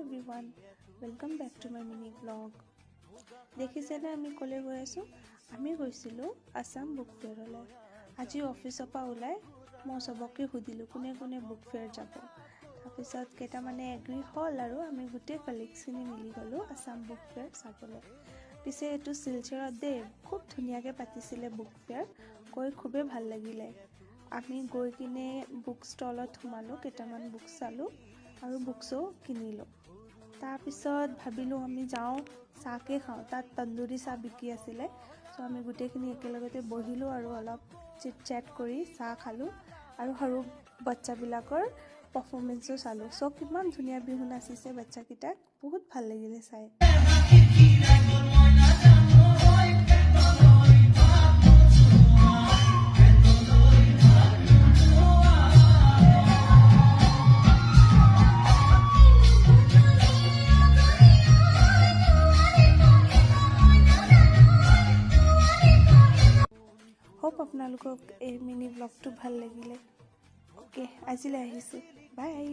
Everyone, welcome back to my mini blog. দেখিছেনে আমি ক'লৈ গৈ আছোঁ? আমি গৈছিলোঁ আছাম বুক ফেয়াৰলৈ। আজি অফিচৰ পৰা ওলাই মই চবকে সুধিলোঁ কোনে কোনে বুক ফেয়াৰ যাব। তাৰপিছত কেইটামানে এগ্ৰী হ'ল আৰু আমি গোটেই কলিগছখিনি মিলি গ'লোঁ আছাম বুক ফেয়াৰ চাবলৈ। পিছে এইটো শিলচৰত দেই, খুব ধুনীয়াকৈ পাতিছিলে বুক ফেয়াৰ, গৈ খুবেই ভাল লাগিলে। আমি গৈ কিনে বুক ষ্টলত সোমালোঁ, কেইটামান বুক চালোঁ আৰু বুকছো কিনিলোঁ। তাৰপিছত ভাবিলোঁ আমি যাওঁ চাহকে খাওঁ, তাত তন্দুৰী চাহ বিকি আছিলে। চ' আমি গোটেইখিনি একেলগতে বহিলোঁ আৰু অলপ চিট চেট কৰি চাহ খালোঁ আৰু সৰু বাচ্চাবিলাকৰ পাৰফৰ্মেঞ্চো চালোঁ। চ' কিমান ধুনীয়া বিহু নাচিছে বাচ্চাকেইটাক, বহুত ভাল লাগিলে চাই। হোপ আপোনালোকক এই মিনি ব্লগটো ভাল লাগিলে। অ'কে, আজিলৈ আহিছোঁ, বাই।